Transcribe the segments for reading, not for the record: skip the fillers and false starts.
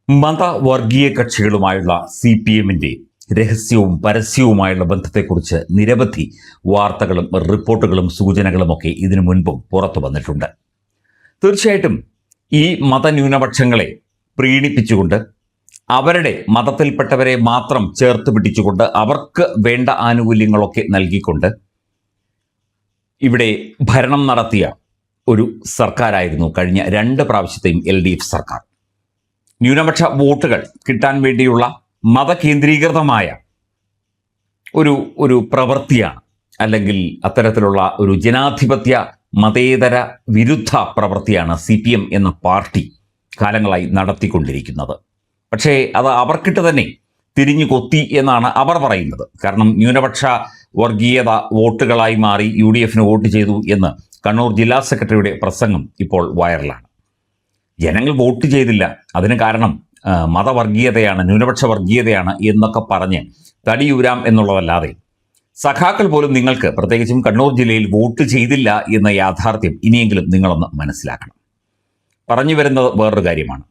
മതവർഗീയ കക്ഷികളുമായുള്ള CPM-ന്റെ രഹസ്യവും പരസ്യവുമായുള്ള ബന്ധത്തെക്കുറിച്ച് നിരവധി വാർത്തകളും റിപ്പോർട്ടുകളും സൂചനകളുമൊക്കെ ഇതിനു മുൻപും പുറത്തു വന്നിട്ടുണ്ട്. തീർച്ചയായിട്ടും ഈ മതന്യൂനപക്ഷങ്ങളെ പ്രീണിപ്പിച്ചുകൊണ്ട് അവരുടെ മതത്തിൽപ്പെട്ടവരെ മാത്രം ചേർത്ത് പിടിച്ചുകൊണ്ട് അവർക്ക് വേണ്ട ആനുകൂല്യങ്ങളൊക്കെ നൽകിക്കൊണ്ട് ഇവിടെ ഭരണം നടത്തിയ ഒരു സർക്കാരായിരുന്നു കഴിഞ്ഞ 2 പ്രാവശ്യത്തെയും LDF സർക്കാർ. ന്യൂനപക്ഷ വോട്ടുകൾ കിട്ടാൻ വേണ്ടിയുള്ള മതകേന്ദ്രീകൃതമായ ഒരു പ്രവൃത്തിയാണ്, അല്ലെങ്കിൽ അത്തരത്തിലുള്ള ഒരു ജനാധിപത്യ മതേതര വിരുദ്ധ പ്രവൃത്തിയാണ് CPM എന്ന പാർട്ടി കാലങ്ങളായി നടത്തിക്കൊണ്ടിരിക്കുന്നത്. പക്ഷേ അത് അവർക്കിട്ട് തന്നെ തിരിഞ്ഞു കൊത്തി എന്നാണ് അവർ പറയുന്നത്. കാരണം ന്യൂനപക്ഷ വർഗീയത വോട്ടുകളായി മാറി UDF വോട്ട് ചെയ്തു എന്ന് കണ്ണൂർ ജില്ലാ സെക്രട്ടറിയുടെ പ്രസംഗം ഇപ്പോൾ വൈറലാണ്. ജനങ്ങൾ വോട്ട് ചെയ്തില്ല, അതിന് കാരണം മതവർഗീയതയാണ്, ന്യൂനപക്ഷ വർഗീയതയാണ് എന്നൊക്കെ പറഞ്ഞ് തടിയൂരാം എന്നുള്ളതല്ലാതെ സഖാക്കൾ പോലും നിങ്ങൾക്ക്, പ്രത്യേകിച്ചും കണ്ണൂർ ജില്ലയിൽ വോട്ട് ചെയ്തില്ല എന്ന യാഥാർത്ഥ്യം ഇനിയെങ്കിലും നിങ്ങളൊന്ന് മനസ്സിലാക്കണം. പറഞ്ഞു വരുന്നത് വേറൊരു കാര്യമാണ്.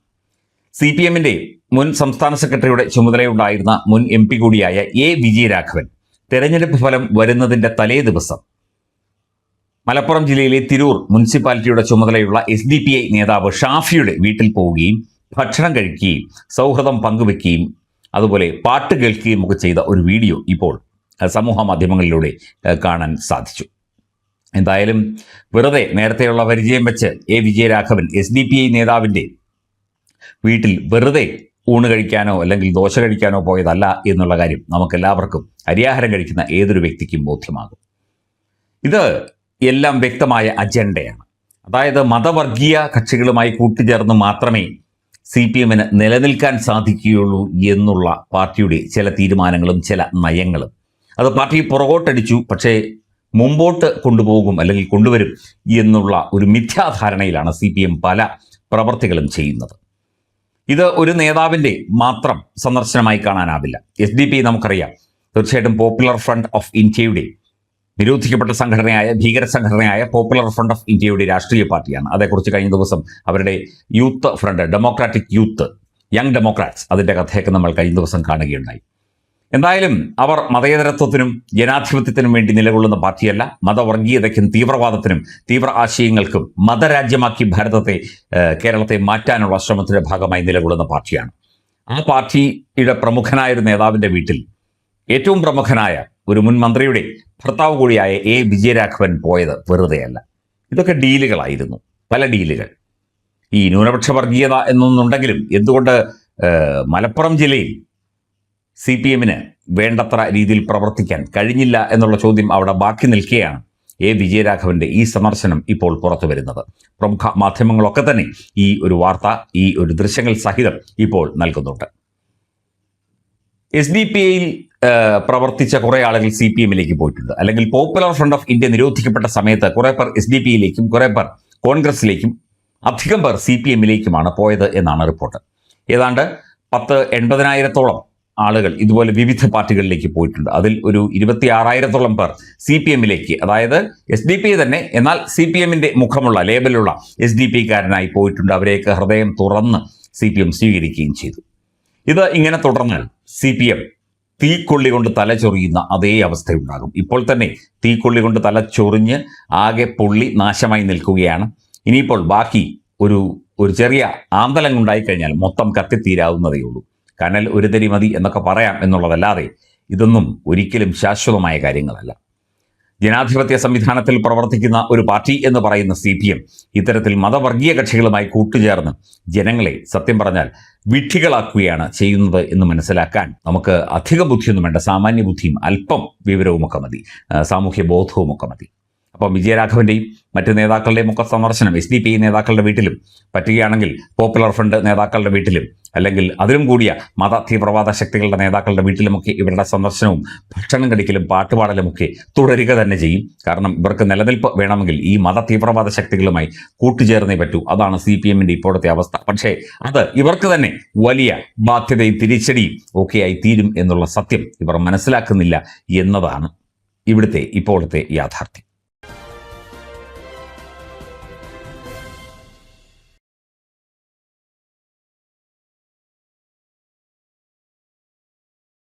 CPM-ന്റെ മുൻ സംസ്ഥാന സെക്രട്ടറിയുടെ ചുമതലയുണ്ടായിരുന്ന മുൻ MP കൂടിയായ A. വിജയരാഘവൻ തെരഞ്ഞെടുപ്പ് ഫലം വരുന്നതിൻ്റെ തലേ ദിവസം മലപ്പുറം ജില്ലയിലെ തിരൂർ മുനിസിപ്പാലിറ്റിയുടെ ചുമതലയുള്ള SDPI നേതാവ് ഷാഫിയുടെ വീട്ടിൽ പോവുകയും ഭക്ഷണം കഴിക്കുകയും സൗഹൃദം പങ്കുവെക്കുകയും അതുപോലെ പാട്ട് കേൾക്കുകയും ഒക്കെ ചെയ്ത ഒരു വീഡിയോ ഇപ്പോൾ സമൂഹ മാധ്യമങ്ങളിലൂടെ കാണാൻ സാധിച്ചു. എന്തായാലും വെറുതെ നേരത്തെയുള്ള പരിചയം വെച്ച് A. വിജയരാഘവൻ SDPI നേതാവിൻ്റെ വീട്ടിൽ വെറുതെ ഊണ് കഴിക്കാനോ അല്ലെങ്കിൽ ദോശ കഴിക്കാനോ പോയതല്ല എന്നുള്ള കാര്യം നമുക്കെല്ലാവർക്കും അരിയാഹാരം കഴിക്കുന്ന ഏതൊരു വ്യക്തിക്കും ബോധ്യമാകും. ഇത് എല്ലാം വ്യക്തമായ അജണ്ടയാണ്. അതായത് മതവർഗീയ കക്ഷികളുമായി കൂട്ടുചേർന്ന് മാത്രമേ CPM-ന് നിലനിൽക്കാൻ സാധിക്കുകയുള്ളൂ എന്നുള്ള പാർട്ടിയുടെ ചില തീരുമാനങ്ങളും ചില നയങ്ങളും അത് പാർട്ടി പുറകോട്ടടിച്ചു, പക്ഷേ മുമ്പോട്ട് കൊണ്ടുപോകും അല്ലെങ്കിൽ കൊണ്ടുവരും എന്നുള്ള ഒരു മിഥ്യാധാരണയിലാണ് CPM പല പ്രവർത്തികളും ചെയ്യുന്നത്. ഇത് ഒരു നേതാവിൻ്റെ മാത്രം സന്ദർശനമായി കാണാനാവില്ല. SDPI നമുക്കറിയാം, തീർച്ചയായിട്ടും പോപ്പുലർ ഫ്രണ്ട് ഓഫ് ഇന്ത്യയുടെ നിരോധിക്കപ്പെട്ട സംഘടനയായ ഭീകര സംഘടനയായ പോപ്പുലർ ഫ്രണ്ട് ഓഫ് ഇന്ത്യയുടെ രാഷ്ട്രീയ പാർട്ടിയാണ്. അതേക്കുറിച്ച് കഴിഞ്ഞ ദിവസം അവരുടെ youth front, democratic youth, young democrats, അതിൻ്റെ കഥയൊക്കെ നമ്മൾ കഴിഞ്ഞ ദിവസം കാണുകയുണ്ടായി. എന്തായാലും അവർ മതേതരത്വത്തിനും ജനാധിപത്യത്തിനും വേണ്ടി നിലകൊള്ളുന്ന പാർട്ടിയല്ല. മതവർഗീയതയ്ക്കും തീവ്രവാദത്തിനും തീവ്ര ആശയങ്ങൾക്കും മതരാജ്യമാക്കി കേരളത്തെ മാറ്റാനുള്ള ശ്രമത്തിന്റെ ഭാഗമായി നിലകൊള്ളുന്ന പാർട്ടിയാണ്. ആ പാർട്ടിയുടെ പ്രമുഖനായ ഒരു നേതാവിൻ്റെ വീട്ടിൽ ഏറ്റവും പ്രമുഖനായ ഒരു മുൻ മന്ത്രിയുടെ ഭർത്താവ് കൂടിയായ A. വിജയരാഘവൻ പോയത് വെറുതെയല്ല. ഇതൊക്കെ ഡീലുകളായിരുന്നു, പല ഡീലുകൾ. ഈ ന്യൂനപക്ഷ വർഗീയത എന്നൊന്നുണ്ടെങ്കിലും എന്തുകൊണ്ട് മലപ്പുറം ജില്ലയിൽ CPM-ന് വേണ്ടത്ര രീതിയിൽ പ്രവർത്തിക്കാൻ കഴിഞ്ഞില്ല എന്നുള്ള ചോദ്യം അവിടെ ബാക്കി നിൽക്കുകയാണ് A. വിജയരാഘവൻ്റെ ഈ സന്ദർശനം ഇപ്പോൾ പുറത്തു വരുന്നത്. പ്രമുഖ മാധ്യമങ്ങളൊക്കെ തന്നെ ഈ ഒരു വാർത്ത, ഈ ഒരു ദൃശ്യങ്ങൾ സഹിതം ഇപ്പോൾ നൽകുന്നുണ്ട്. SDPI-യിൽ പ്രവർത്തിച്ച കുറേ ആളുകൾ CPM-ലേക്ക് പോയിട്ടുണ്ട്. അല്ലെങ്കിൽ പോപ്പുലർ ഫ്രണ്ട് ഓഫ് ഇന്ത്യ നിരോധിക്കപ്പെട്ട സമയത്ത് കുറേ പേർ SDPI-യിലേക്കും കുറേ പേർ കോൺഗ്രസിലേക്കും അധികം പേർ CPM-ലേക്കുമാണ് പോയത് എന്നാണ് റിപ്പോർട്ട്. ഏതാണ്ട് 80,000-ഓളം ആളുകൾ ഇതുപോലെ വിവിധ പാർട്ടികളിലേക്ക് പോയിട്ടുണ്ട്. അതിൽ ഒരു 26,000-ഓളം പേർ CPM-ലേക്ക്, അതായത് SDPI തന്നെ എന്നാൽ CPM-ന്റെ മുഖമുള്ള ലേബലുള്ള SDPI-കാരനായി പോയിട്ടുണ്ട്. അവരെയൊക്കെ ഹൃദയം തുറന്ന് CPM സ്വീകരിക്കുകയും ചെയ്തു. ഇത് ഇങ്ങനെ തുടർന്നാൽ CPM തീക്കൊള്ളി കൊണ്ട് തലചൊറിയുന്ന അതേ അവസ്ഥയുണ്ടാകും. ഇപ്പോൾ തന്നെ തീക്കൊള്ളി കൊണ്ട് തലച്ചൊറിഞ്ഞ് ആകെ പൊള്ളി നാശമായി നിൽക്കുകയാണ്. ഇനിയിപ്പോൾ ബാക്കി ഒരു ചെറിയ ആന്തലം ഉണ്ടായിക്കഴിഞ്ഞാൽ മൊത്തം കത്തിത്തീരാവുന്നതേ ഉള്ളൂ. കനൽ ഒരു തരി മതി എന്നൊക്കെ പറയാം എന്നുള്ളതല്ലാതെ ഇതൊന്നും ഒരിക്കലും ശാശ്വതമായ കാര്യങ്ങളല്ല. ജനാധിപത്യ സംവിധാനത്തിൽ പ്രവർത്തിക്കുന്ന ഒരു പാർട്ടി എന്ന് പറയുന്ന CPM ഇത്തരത്തിൽ മതവർഗീയ കക്ഷികളുമായി കൂട്ടുചേർന്ന് ജനങ്ങളെ സത്യം പറഞ്ഞാൽ വിഡ്ഢികളാക്കുകയാണ് ചെയ്യുന്നത് എന്ന് മനസ്സിലാക്കാൻ നമുക്ക് അധിക ബുദ്ധിയൊന്നും വേണ്ട. സാമാന്യ ബുദ്ധിയും അല്പം വിവരവുമൊക്കെ മതി, സാമൂഹ്യ ബോധവുമൊക്കെ മതി. അപ്പം വിജയരാഘവൻ്റെയും മറ്റ് നേതാക്കളുടെയും ഒക്കെ സന്ദർശനം SDPI നേതാക്കളുടെ വീട്ടിലും പറ്റുകയാണെങ്കിൽ പോപ്പുലർ ഫ്രണ്ട് നേതാക്കളുടെ വീട്ടിലും അല്ലെങ്കിൽ അതിലും കൂടിയ മത തീവ്രവാദ ശക്തികളുടെ നേതാക്കളുടെ വീട്ടിലുമൊക്കെ ഇവരുടെ സന്ദർശനവും ഭക്ഷണം കഴിക്കലും പാട്ടുപാടലുമൊക്കെ തുടരുക തന്നെ ചെയ്യും. കാരണം ഇവർക്ക് നിലനിൽപ്പ് വേണമെങ്കിൽ ഈ മത തീവ്രവാദ ശക്തികളുമായി കൂട്ടുചേർന്നേ പറ്റൂ. അതാണ് CPM-ന്റെ ഇപ്പോഴത്തെ അവസ്ഥ. പക്ഷേ അത് ഇവർക്ക് തന്നെ വലിയ ബാധ്യതയും തിരിച്ചടിയും ഒക്കെയായി തീരും എന്നുള്ള സത്യം ഇവർ മനസ്സിലാക്കുന്നില്ല എന്നതാണ് ഇവിടുത്തെ ഇപ്പോഴത്തെ യാഥാർത്ഥ്യം.